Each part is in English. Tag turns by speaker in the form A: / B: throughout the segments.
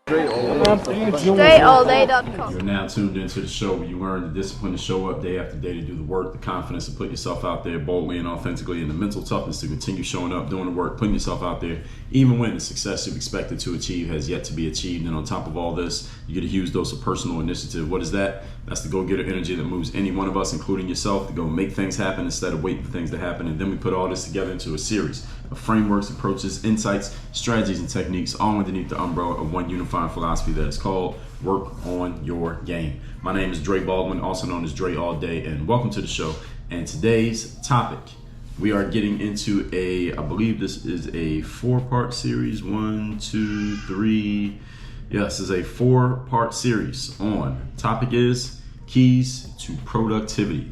A: StrayAllDay.com.
B: You're now tuned into the show where you learn the discipline to show up day after day, to do the work, the confidence to put yourself out there boldly and authentically, and the mental toughness to continue showing up, doing the work, putting yourself out there, even when the success you've expected to achieve has yet to be achieved. And on top of all this, you get a huge dose of personal initiative. What is that? That's the go-getter energy that moves any one of us, including yourself, to go make things happen instead of waiting for things to happen. And then we put all this together into a series of frameworks, approaches, insights, strategies, and techniques, all underneath the umbrella of one unifying philosophy that is called Work on Your Game. My name is Baldwin, also known as Dre All Day, and welcome to the show. And today's topic, we are getting into I believe this is a 4-part series. 1, 2, 3. Yes, this is a 4-part series on topic is keys to productivity.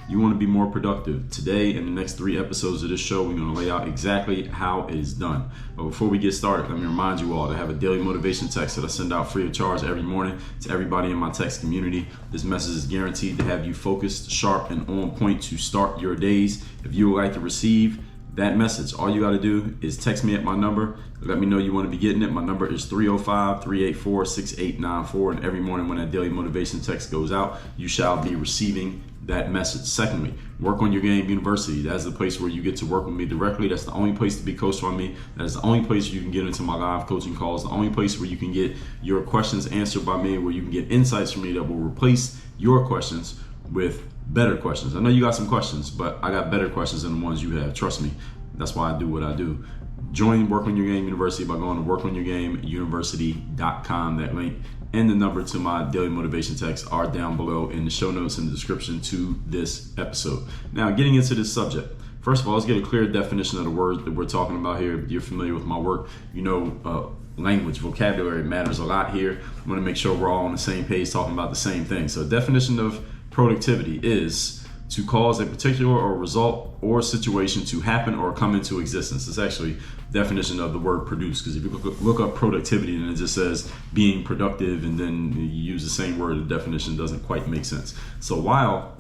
B: You want to be more productive. Today, in the next 3 episodes of this show, we're going to lay out exactly how it is done. But before we get started, let me remind you all to have a daily motivation text that I send out free of charge every morning to everybody in my text community. This message is guaranteed to have you focused, sharp, and on point to start your days. If you would like to receive that message, all you got to do is text me at my number. Let me know you want to be getting it. My number is 305-384-6894. And every morning when that daily motivation text goes out, you shall be receiving that message. Secondly, Work on Your Game University. That's the place where you get to work with me directly. That's the only place to be coached on me. That's the only place you can get into my live coaching calls. The only place where you can get your questions answered by me, where you can get insights from me that will replace your questions with better questions. I know you got some questions, but I got better questions than the ones you have. Trust me. That's why I do what I do. Join Work on Your Game University by going to workonyourgameuniversity.com. That link and the number to my daily motivation text are down below in the show notes in the description to this episode. Now, getting into this subject. First of all, let's get a clear definition of the word that we're talking about here. If you're familiar with my work, you know language, vocabulary matters a lot here. I want to make sure we're all on the same page talking about the same thing. So definition of productivity is to cause a particular or result or situation to happen or come into existence. It's actually definition of the word produce, because if you look up productivity and it just says being productive and then you use the same word, the definition doesn't quite make sense. So while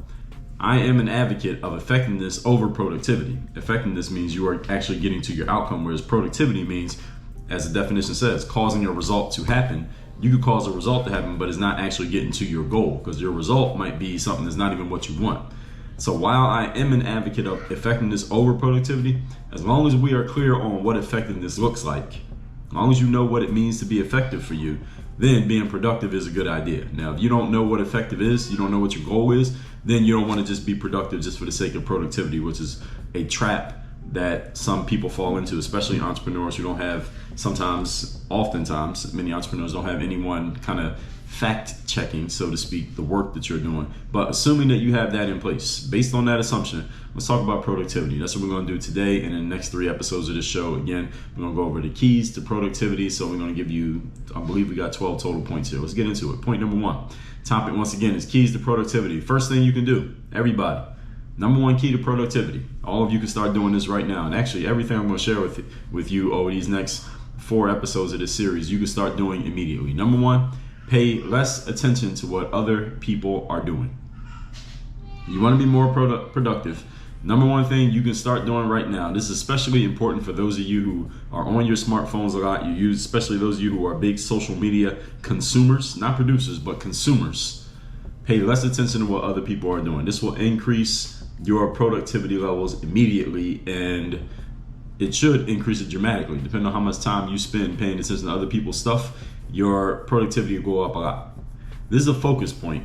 B: I am an advocate of effectiveness over productivity, effectiveness means you are actually getting to your outcome, whereas productivity means, as the definition says, causing a result to happen. You could cause a result to happen, but it's not actually getting to your goal, because your result might be something that's not even what you want. So while I am an advocate of effectiveness over productivity, as long as we are clear on what effectiveness looks like, as long as you know what it means to be effective for you, then being productive is a good idea. Now, if you don't know what effective is, you don't know what your goal is, then you don't want to just be productive just for the sake of productivity, which is a trap that some people fall into, especially entrepreneurs who don't have, oftentimes, many entrepreneurs don't have anyone kind of fact checking, so to speak, the work that you're doing. But assuming that you have that in place, based on that assumption, let's talk about productivity. That's what we're going to do today. And in the next 3 episodes of this show, again, we're going to go over the keys to productivity. So we're going to give you, I believe we got 12 total points here. Let's get into it. Point number 1. Topic, once again, is keys to productivity. First thing you can do, everybody. Number 1 key to productivity. All of you can start doing this right now. And actually, everything I'm going to share with you over these next 4 episodes of this series, you can start doing immediately. Number 1, pay less attention to what other people are doing. You want to be more productive. Number 1 thing you can start doing right now. This is especially important for those of you who are on your smartphones a lot. Especially those of you who are big social media consumers, not producers, but consumers. Pay less attention to what other people are doing. This will increase your productivity levels immediately, and it should increase it dramatically. Depending on how much time you spend paying attention to other people's stuff, your productivity will go up a lot. This is a focus point,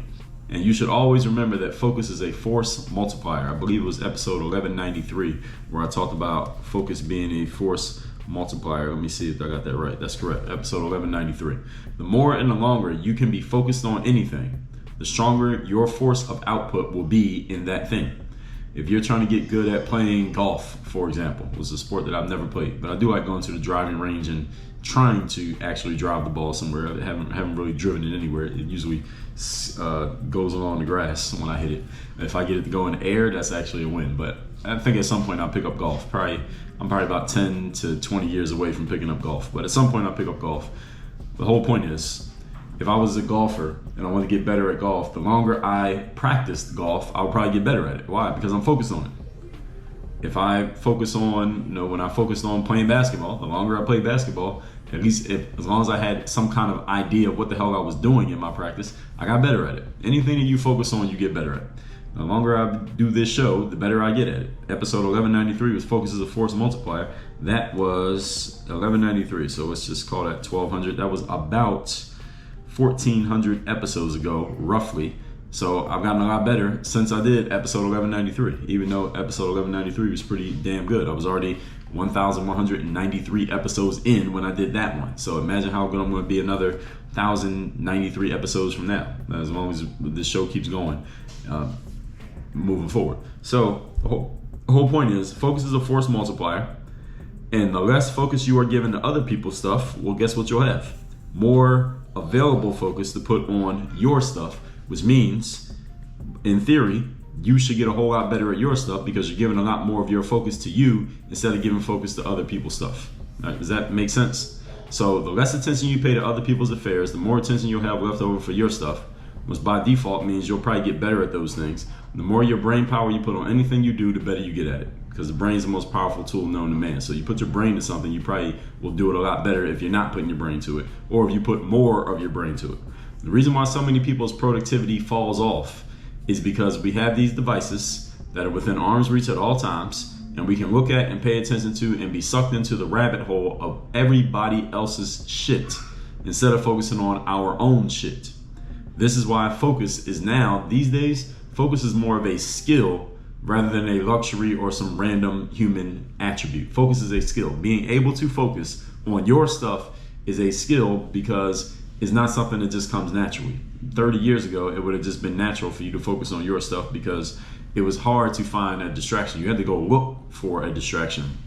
B: and you should always remember that focus is a force multiplier. I believe it was episode 1193 where I talked about focus being a force multiplier. Let me see if I got that right. That's correct. Episode 1193. The more and the longer you can be focused on anything, the stronger your force of output will be in that thing. If you're trying to get good at playing golf, for example, it was a sport that I've never played, but I do like going to the driving range and trying to actually drive the ball somewhere. I haven't really driven it anywhere. It usually goes along the grass when I hit it. If I get it to go in the air, that's actually a win. But I think at some point I'll pick up golf. I'm probably about 10 to 20 years away from picking up golf. But at some point I'll pick up golf. The whole point is, if I was a golfer and I want to get better at golf, the longer I practiced golf, I'll probably get better at it. Why? Because I'm focused on it. If I focus on, when I focused on playing basketball, the longer I played basketball, at least as long as I had some kind of idea of what the hell I was doing in my practice, I got better at it. Anything that you focus on, you get better at. The longer I do this show, the better I get at it. Episode 1193 was Focus as a Force Multiplier. That was 1193, so let's just call that 1200. That was about 1400 episodes ago, roughly. So I've gotten a lot better since I did episode 1193, even though episode 1193 was pretty damn good. I was already 1,193 episodes in when I did that one. So imagine how good I'm going to be another 1,093 episodes from now, as long as this show keeps going, moving forward. So the whole point is, focus is a force multiplier, and the less focus you are given to other people's stuff, well, guess what you'll have? More available focus to put on your stuff, which means, in theory, you should get a whole lot better at your stuff because you're giving a lot more of your focus to you instead of giving focus to other people's stuff. All right, does that make sense? So the less attention you pay to other people's affairs, the more attention you'll have left over for your stuff, which by default means you'll probably get better at those things. The more your brain power you put on anything you do, the better you get at it, because the brain is the most powerful tool known to man. So you put your brain to something, you probably will do it a lot better if you're not putting your brain to it, or if you put more of your brain to it. The reason why so many people's productivity falls off is because we have these devices that are within arm's reach at all times, and we can look at and pay attention to and be sucked into the rabbit hole of everybody else's shit instead of focusing on our own shit. This is why focus is now, these days, focus is more of a skill rather than a luxury or some random human attribute. Focus is a skill. Being able to focus on your stuff is a skill because it's not something that just comes naturally. 30 years ago, it would have just been natural for you to focus on your stuff because it was hard to find a distraction. You had to go look for a distraction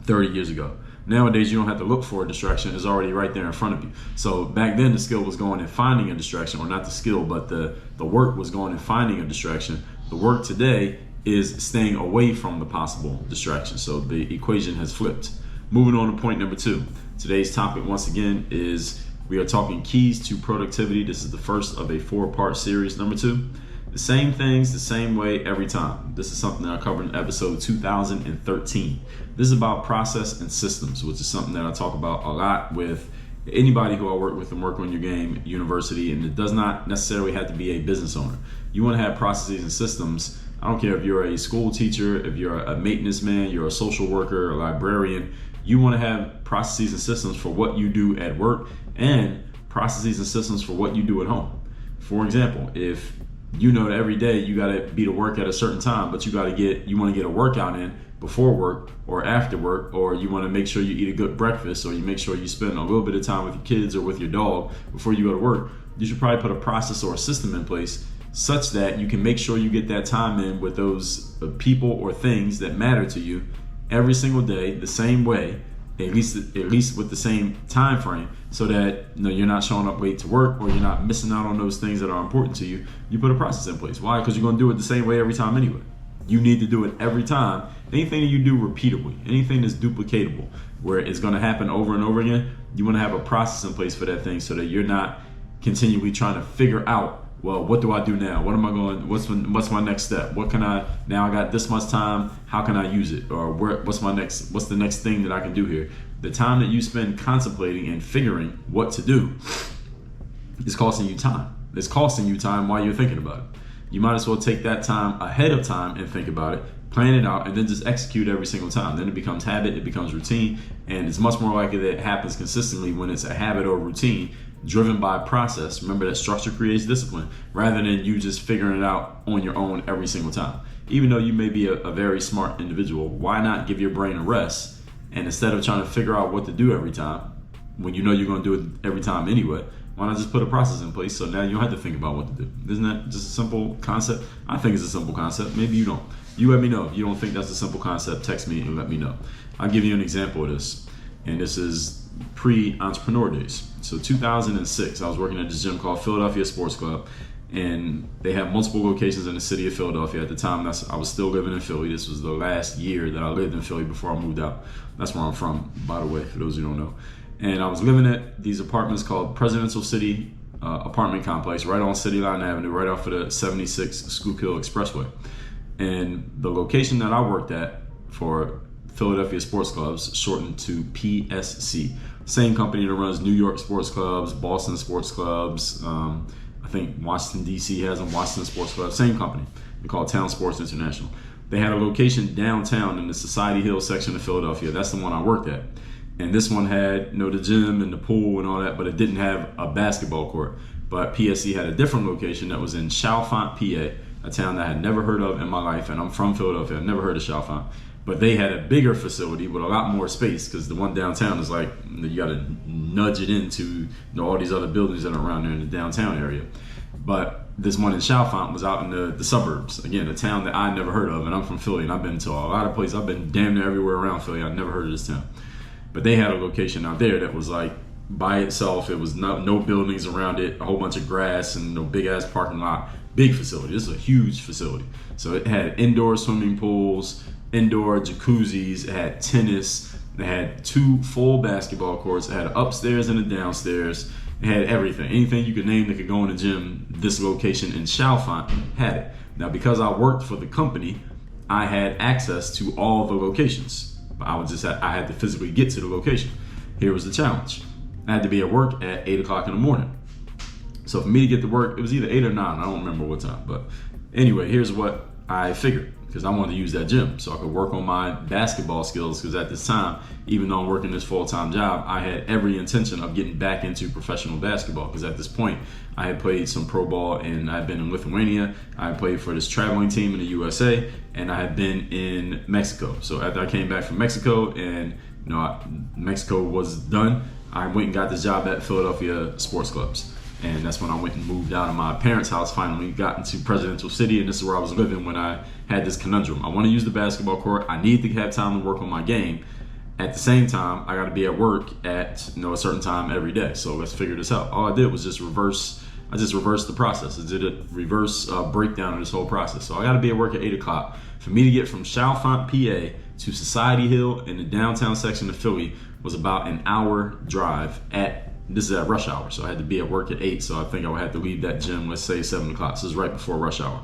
B: 30 years ago. Nowadays, you don't have to look for a distraction. It's already right there in front of you. So back then, the skill was going and finding a distraction, or not the skill, but the work was going and finding a distraction. The work today is staying away from the possible distraction. So the equation has flipped. Moving on to point number 2. Today's topic, once again, is we are talking keys to productivity. This is the first of a 4-part series. Number 2, the same things the same way every time. This is something that I covered in episode 2013. This is about process and systems, which is something that I talk about a lot with anybody who I work with in Work on Your Game University, and it does not necessarily have to be a business owner. You want to have processes and systems. I don't care if you're a school teacher, if you're a maintenance man, you're a social worker, a librarian. You want to have processes and systems for what you do at work and processes and systems for what you do at home. For example, if you know that every day you got to be to work at a certain time, but you want to get a workout in before work or after work, or you want to make sure you eat a good breakfast, or you make sure you spend a little bit of time with your kids or with your dog before you go to work, you should probably put a process or a system in place such that you can make sure you get that time in with those people or things that matter to you every single day the same way, at least with the same time frame, so that you're not showing up late to work, or you're not missing out on those things that are important to you. You put a process in place. Why? Because you're going to do it the same way every time anyway. You need to do it every time. Anything that you do repeatedly, anything that's duplicatable, where it's going to happen over and over again, you want to have a process in place for that thing so that you're not continually trying to figure out, well, what do I do now? What am I going? What's my next step? What can I now? I got this much time. How can I use it? Or what's the next thing that I can do here? The time that you spend contemplating and figuring what to do is costing you time. It's costing you time while you're thinking about it. You might as well take that time ahead of time and think about it, plan it out, and then just execute every single time. Then it becomes habit, it becomes routine, and it's much more likely that it happens consistently when it's a habit or routine driven by process. Remember that structure creates discipline, rather than you just figuring it out on your own every single time. Even though you may be a very smart individual, why not give your brain a rest? And instead of trying to figure out what to do every time, when you know you're going to do it every time anyway, why not just put a process in place so now you don't have to think about what to do? Isn't that just a simple concept? I think it's a simple concept. Maybe you don't. You let me know. If you don't think that's a simple concept, text me and let me know. I'll give you an example of this. And this is pre-entrepreneur days. So 2006, I was working at this gym called Philadelphia Sports Club. And they have multiple locations in the city of Philadelphia. At the time, I was still living in Philly. This was the last year that I lived in Philly before I moved out. That's where I'm from, by the way, for those who don't know. And I was living at these apartments called Presidential City Apartment Complex, right on City Line Avenue, right off of the 76 Schuylkill Expressway. And the location that I worked at for Philadelphia Sports Clubs, shortened to PSC. Same company that runs New York sports clubs, Boston sports clubs. I think Washington, D.C. has them, Washington Sports Club. Same company. They call it Town Sports International. They had a location downtown in the Society Hill section of Philadelphia. That's the one I worked at. And this one had, the gym and the pool and all that, but it didn't have a basketball court. But PSC had a different location that was in Chalfont, PA, a town that I had never heard of in my life. And I'm from Philadelphia. I've never heard of Chalfont. But they had a bigger facility with a lot more space, because the one downtown is like, you got to nudge it into all these other buildings that are around there in the downtown area. But this one in Chalfont was out in the suburbs. Again, a town that I never heard of, and I'm from Philly, and I've been to a lot of places. I've been damn near everywhere around Philly. I've never heard of this town. But they had a location out there that was like by itself. It was no buildings around it, a whole bunch of grass, and no big-ass parking lot. Big facility. This is a huge facility. So it had indoor swimming pools, indoor jacuzzis, it had tennis, it had 2 full basketball courts, it had upstairs and a downstairs, it had everything. Anything you could name that could go in the gym, this location in Chalfont had it. Now, because I worked for the company, I had access to all the locations. I had to physically get to the location. Here was the challenge. I had to be at work at 8 o'clock in the morning. So for me to get to work, it was either 8 or 9, I don't remember what time. But anyway, here's what I figured, because I wanted to use that gym so I could work on my basketball skills, because at this time, even though I'm working this full-time job, I had every intention of getting back into professional basketball, because at this point, I had played some pro ball, and I had been in Lithuania, I had played for this traveling team in the USA, and I had been in Mexico. So after I came back from Mexico and Mexico was done, I went and got this job at Philadelphia Sports Clubs. And that's when I went and moved out of my parents' house, finally got into Presidential City, and this is where I was living when I had this conundrum. I want to use the basketball court. I need to have time to work on my game. At the same time, I got to be at work at a certain time every day. So let's figure this out. All I did was just reverse the process. I did a reverse breakdown of this whole process. So I got to be at work at 8 o'clock. For me to get from Chalfont, PA to Society Hill in the downtown section of Philly was about an hour drive this is at rush hour, so I had to be at work at 8, so I think I would have to leave that gym, let's say 7 o'clock. So it's right before rush hour.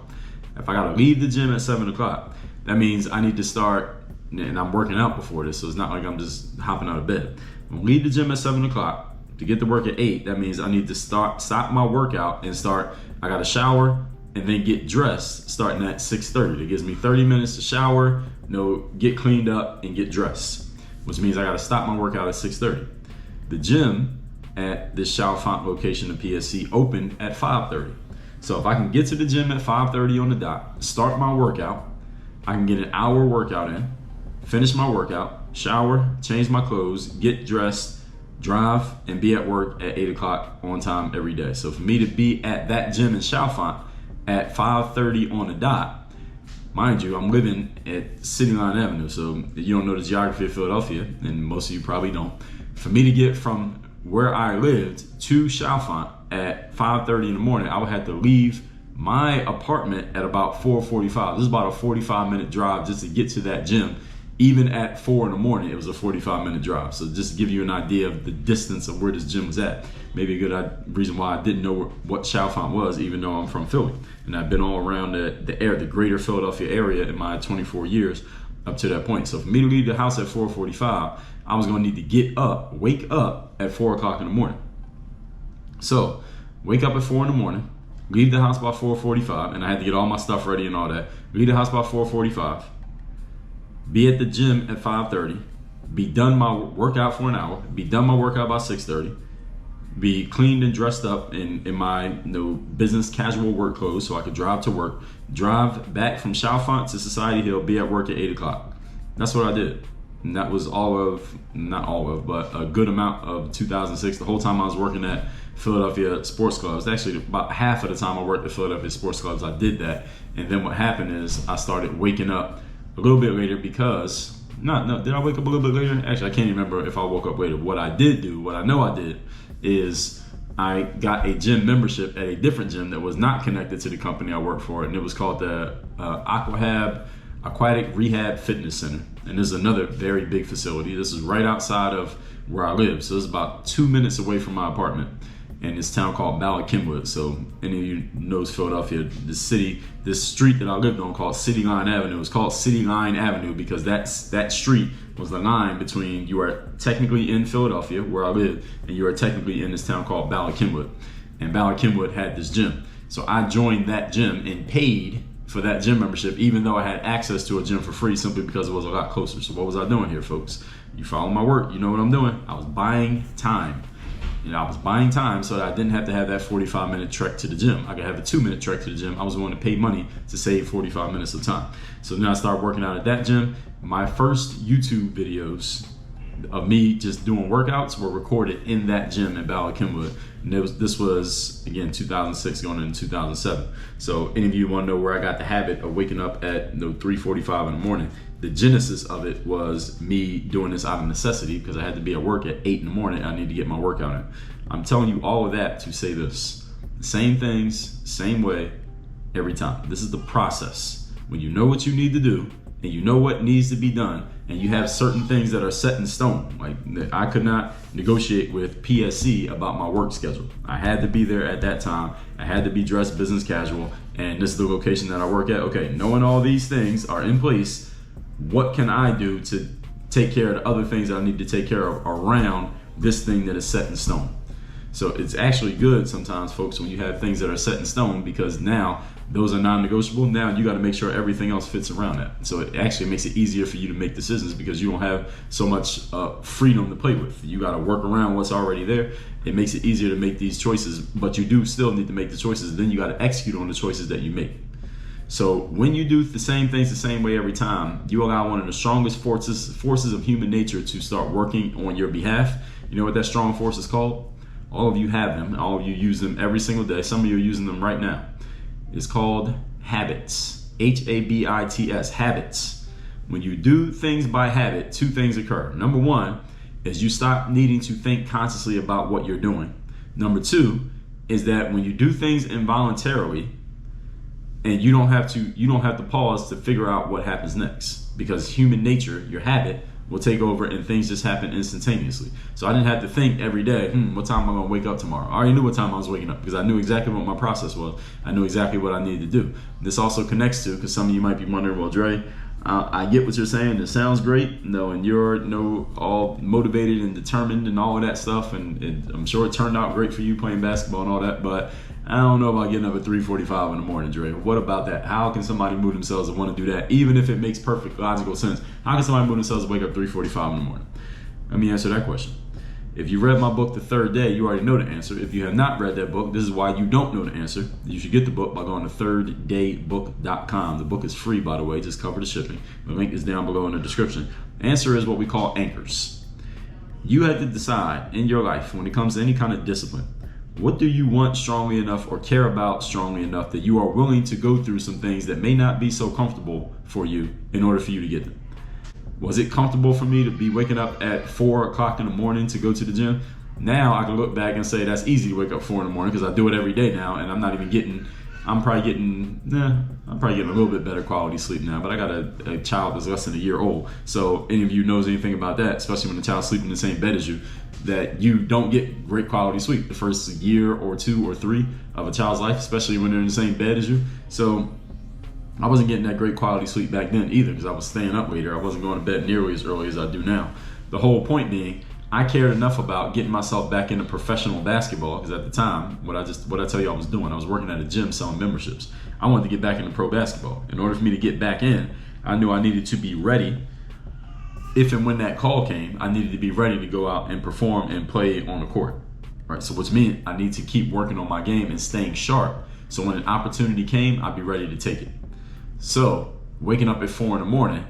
B: If I gotta leave the gym at 7 o'clock, that means I need to start, and I'm working out before this, so it's not like I'm just hopping out of bed. I'm gonna leave the gym at 7 o'clock. To get to work at 8, that means I need to stop my workout and I gotta shower and then get dressed starting at 6:30. That gives me 30 minutes to shower, get cleaned up and get dressed, which means I gotta stop my workout at 6:30. The gym at this Chalfont location of PSC opened at 5:30. So if I can get to the gym at 5:30 on the dot, start my workout, I can get an hour workout in, finish my workout, shower, change my clothes, get dressed, drive, and be at work at 8 o'clock on time every day. So for me to be at that gym in Chalfont at 5:30 on the dot, mind you, I'm living at City Line Avenue, so you don't know the geography of Philadelphia, and most of you probably don't. For me to get from where I lived to Chalfont at 5:30 in the morning, I would have to leave my apartment at about 4:45. This is about a 45-minute drive just to get to that gym. Even at 4 in the morning, it was a 45-minute drive. So just to give you an idea of the distance of where this gym was at. Maybe a good reason why I didn't know what Chalfont was, even though I'm from Philly. And I've been all around the greater Philadelphia area in my 24 years up to that point. So for me to leave the house at 4:45, I was going to need to wake up at 4 o'clock in the morning. So wake up at 4 in the morning, leave the house by 4:45, and I had to get all my stuff ready and all that. Leave the house by 4:45, be at the gym at 5:30, be done my workout for an hour, be done my workout by 6:30, be cleaned and dressed up in my business casual work clothes so I could drive to work, drive back from Chalfont to Society Hill, be at work at 8 o'clock. That's what I did. And that was not all of, but a good amount of 2006. The whole time I was working at Philadelphia Sports Clubs, actually about half of the time I worked at Philadelphia Sports Clubs, I did that. And then what happened is I started waking up a little bit later because, did I wake up a little bit later? Actually, I can't even remember if I woke up later. What I know I did is I got a gym membership at a different gym that was not connected to the company I worked for, and it was called the Aquatic Rehab Fitness Center. And this is another very big facility. This is right outside of where I live. So it's about 2 minutes away from my apartment. in this town called Ballard. So any of you knows Philadelphia, the city, this street that I lived on called City Line Avenue. It's called City Line Avenue because that street was the line between, you are technically in Philadelphia where I live, and you are technically in this town called Ballard. And Ballard had this gym. So I joined that gym and paid for that gym membership, even though I had access to a gym for free, simply because it was a lot closer. So what was I doing here, folks? You follow my work, you know what I'm doing. I was buying time. I was buying time so that I didn't have to have that 45-minute trek to the gym. I could have a 2-minute trek to the gym. I was willing to pay money to save 45 minutes of time. So then I started working out at that gym. My first YouTube videos of me just doing workouts were recorded in that gym in Ballard. And this was, again, 2006 going into 2007. So any of you want to know where I got the habit of waking up at 3:45 in the morning? The genesis of it was me doing this out of necessity because I had to be at work at 8 in the morning. I need to get my workout in. I'm telling you all of that to say this. Same things, same way, every time. This is the process. When you know what you need to do and you know what needs to be done, and you have certain things that are set in stone. Like, I could not negotiate with PSC about my work schedule. I had to be there at that time. I had to be dressed business casual, and this is the location that I work at. Okay, knowing all these things are in place, what can I do to take care of the other things that I need to take care of around this thing that is set in stone? So it's actually good sometimes, folks, when you have things that are set in stone, because now those are non-negotiable. Now you got to make sure everything else fits around that. So it actually makes it easier for you to make decisions because you don't have so much freedom to play with. You got to work around what's already there. It makes it easier to make these choices, but you do still need to make the choices. Then you got to execute on the choices that you make. So when you do the same things the same way every time, you allow one of the strongest forces of human nature to start working on your behalf. You know what that strong force is called? All of you have them. All of you use them every single day. Some of you are using them right now. It's called habits. Habits. Habits. When you do things by habit, two things occur. Number one is you stop needing to think consciously about what you're doing. Number two is that when you do things involuntarily, and you don't have to pause to figure out what happens next, because human nature, your habit, will take over and things just happen instantaneously. So I didn't have to think every day, what time am I going to wake up tomorrow? I already knew what time I was waking up because I knew exactly what my process was. I knew exactly what I needed to do. This also connects to, because some of you might be wondering, well, Dre, I get what you're saying. It sounds great, and you're all motivated and determined and all of that stuff, and I'm sure it turned out great for you playing basketball and all that, but I don't know about getting up at 3:45 in the morning, Dre. What about that? How can somebody move themselves to want to do that, even if it makes perfect logical sense? How can somebody move themselves to wake up 3:45 in the morning? Let me answer that question. If you read my book, The Third Day, you already know the answer. If you have not read that book, this is why you don't know the answer. You should get the book by going to thirddaybook.com. The book is free, by the way. Just cover the shipping. The link is down below in the description. The answer is what we call anchors. You have to decide in your life, when it comes to any kind of discipline, what do you want strongly enough or care about strongly enough that you are willing to go through some things that may not be so comfortable for you in order for you to get them? Was it comfortable for me to be waking up at 4 o'clock in the morning to go to the gym? Now I can look back and say that's easy to wake up 4 in the morning because I do it every day now, and I'm probably getting a little bit better quality sleep now, but I got a child that's less than a year old. So any of you knows anything about that, especially when the child's sleeping in the same bed as you, that you don't get great quality sleep the first year or 2 or 3 of a child's life, especially when they're in the same bed as you. So I wasn't getting that great quality sleep back then either because I was staying up later. I wasn't going to bed nearly as early as I do now. The whole point being, I cared enough about getting myself back into professional basketball because at the time, what I tell you I was doing, I was working at a gym selling memberships. I wanted to get back into pro basketball. In order for me to get back in, I knew I needed to be ready. If and when that call came, I needed to be ready to go out and perform and play on the court. Right? So which means I need to keep working on my game and staying sharp. So when an opportunity came, I'd be ready to take it. So waking up at 4 in the morning,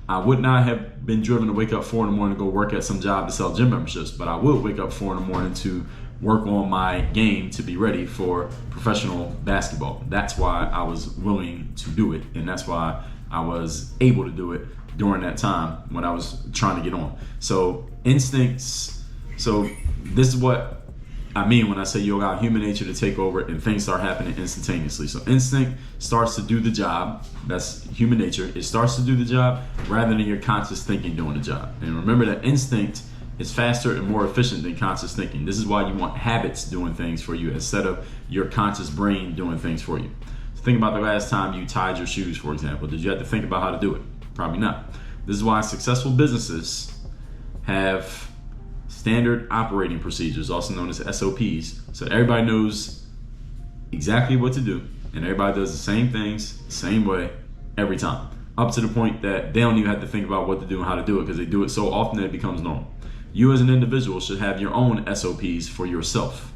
B: I would not have been driven to wake up 4 in the morning to go work at some job to sell gym memberships, but I would wake up 4 in the morning to work on my game to be ready for professional basketball. That's why I was willing to do it, and that's why I was able to do it during that time when I was trying to get on. So instincts, so this is what I mean when I say you allow human nature to take over and things start happening instantaneously. So instinct starts to do the job. That's human nature. It starts to do the job rather than your conscious thinking doing the job. And remember that instinct is faster and more efficient than conscious thinking. This is why you want habits doing things for you instead of your conscious brain doing things for you. So think about the last time you tied your shoes, for example. Did you have to think about how to do it? Probably not. This is why successful businesses have standard operating procedures, also known as SOPs, so everybody knows exactly what to do and everybody does the same things the same way every time, up to the point that they don't even have to think about what to do and how to do it because they do it so often that it becomes normal. You as an individual should have your own SOPs for yourself.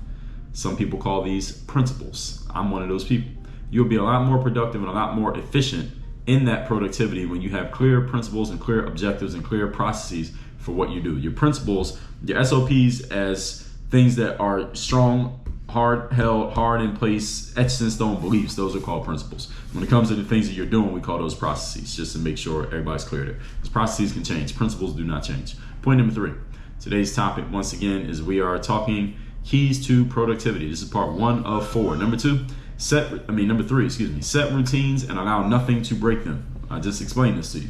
B: Some people call these principles. I'm one of those people. You'll be a lot more productive and a lot more efficient in that productivity when you have clear principles and clear objectives and clear processes for what you do. Your principles, your SOPs, as things that are strong, hard held, hard in place, etched in stone beliefs, those are called principles. When it comes to the things that you're doing, we call those processes, just to make sure everybody's clear there. Because processes can change, principles do not change. Point number 3. Today's topic, once again, is we are talking keys to productivity. This is part 1 of 4. Number 3, set routines and allow nothing to break them. I just explained this to you.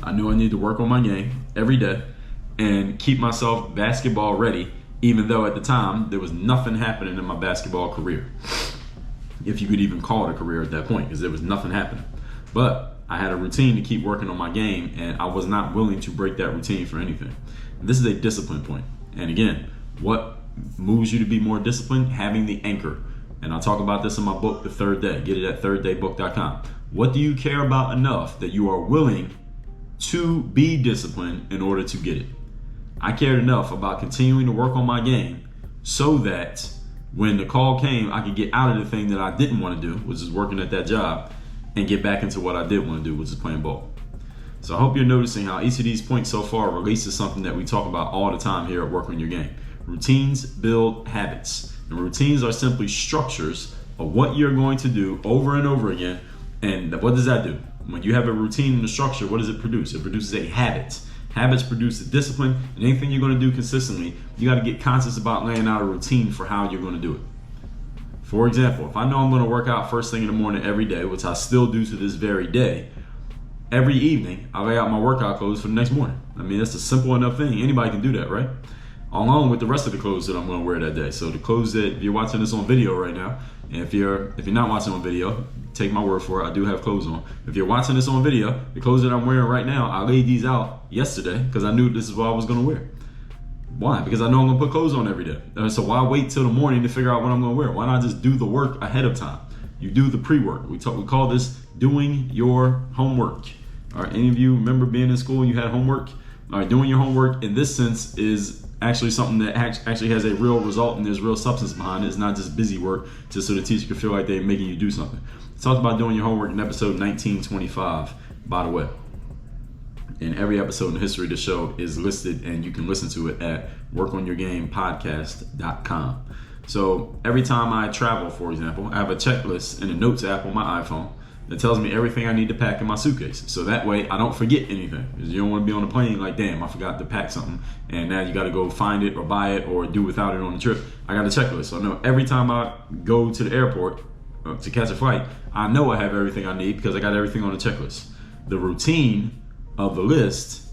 B: I knew I need to work on my game every day and keep myself basketball ready, even though at the time there was nothing happening in my basketball career. If you could even call it a career at that point, because there was nothing happening. But I had a routine to keep working on my game, and I was not willing to break that routine for anything. This is a discipline point. And again, what moves you to be more disciplined? Having the anchor. And I'll talk about this in my book, The Third Day. Get it at thirddaybook.com. What do you care about enough that you are willing to be disciplined in order to get it? I cared enough about continuing to work on my game so that when the call came, I could get out of the thing that I didn't want to do, which is working at that job, and get back into what I did want to do, which is playing ball. So I hope you're noticing how each of these points so far relates to something that we talk about all the time here at Work on Your Game. Routines build habits. And routines are simply structures of what you're going to do over and over again. And what does that do? When you have a routine and a structure, what does it produce? It produces a habit. Habits produce the discipline, and anything you're going to do consistently, you got to get conscious about laying out a routine for how you're going to do it. For example, if I know I'm going to work out first thing in the morning every day, which I still do to this very day, every evening I lay out my workout clothes for the next morning. I mean, that's a simple enough thing. Anybody can do that, right? Along with the rest of the clothes that I'm going to wear that day. So the clothes that, if you're watching this on video right now, and if you're not watching on video, take my word for it, I do have clothes on. If you're watching this on video, the clothes that I'm wearing right now, I laid these out yesterday because I knew this is what I was going to wear. Why? Because I know I'm going to put clothes on every day. So why wait till the morning to figure out what I'm going to wear? Why not just do the work ahead of time? You do the pre-work. We call this doing your homework. All right, any of you remember being in school and you had homework? All right, doing your homework in this sense is actually something that actually has a real result and there's real substance behind it. It's not just busy work just so the teacher can feel like they're making you do something. I talked about doing your homework in episode 1925, by the way. And every episode in the history of the show is listed and you can listen to it at workonyourgamepodcast.com. So every time I travel, for example, I have a checklist in the Notes app on my iPhone that tells me everything I need to pack in my suitcase. So that way I don't forget anything. Because you don't want to be on a plane like, damn, I forgot to pack something. And now you got to go find it or buy it or do without it on the trip. I got a checklist. So I know every time I go to the airport to catch a flight, I know I have everything I need because I got everything on the checklist. The routine of the list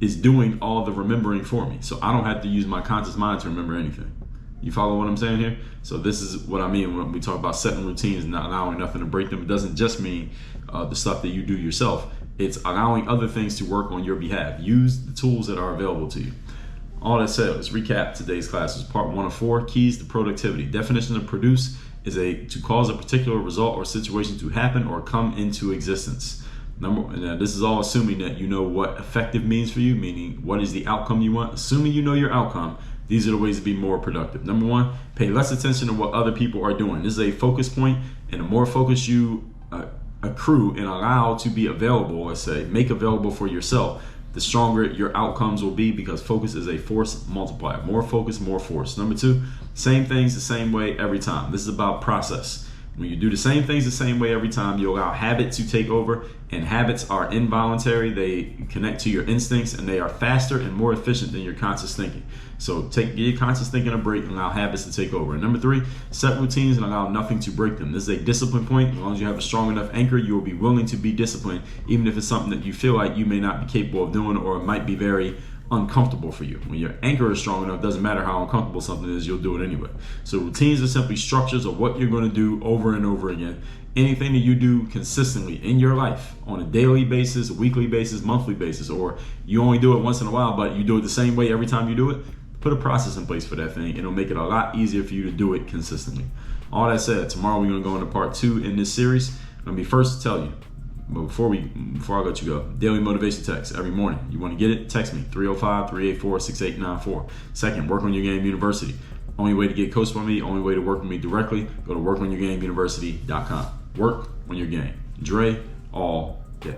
B: is doing all the remembering for me. So I don't have to use my conscious mind to remember anything. You follow what I'm saying here? So this is what I mean when we talk about setting routines and not allowing nothing to break them. It doesn't just mean the stuff that you do yourself. It's allowing other things to work on your behalf. Use the tools that are available to you. All that said, let's recap today's class. It's part 1 of 4, keys to productivity. Definition of produce is to cause a particular result or situation to happen or come into existence. This is all assuming that you know what effective means for you, meaning what is the outcome you want. Assuming you know your outcome, these are the ways to be more productive. Number 1, pay less attention to what other people are doing. This is a focus point, and the more focus you accrue and allow to be available, let's say, make available for yourself, the stronger your outcomes will be because focus is a force multiplier. More focus, more force. Number 2, same things the same way every time. This is about process. When you do the same things the same way every time, you allow habit to take over, and habits are involuntary. They connect to your instincts, and they are faster and more efficient than your conscious thinking. So give your conscious thinking a break and allow habits to take over. And number 3, set routines and allow nothing to break them. This is a discipline point. As long as you have a strong enough anchor, you will be willing to be disciplined, even if it's something that you feel like you may not be capable of doing, or it might be very uncomfortable for you. When your anchor is strong enough, doesn't matter how uncomfortable something is, you'll do it anyway. So routines are simply structures of what you're going to do over and over again. Anything that you do consistently in your life on a daily basis, a weekly basis, monthly basis, or you only do it once in a while, but you do it the same way every time you do it, put a process in place for that thing. It'll make it a lot easier for you to do it consistently. All that said, tomorrow we're going to go into part 2 in this series. I'm going to be first to tell you, but before I let you go, daily motivation text every morning. You want to get it? Text me, 305-384-6894. Second, Work on Your Game University. Only way to get coached by me, only way to work with me directly, go to workonyourgameuniversity.com. Work on your game. Dre all day.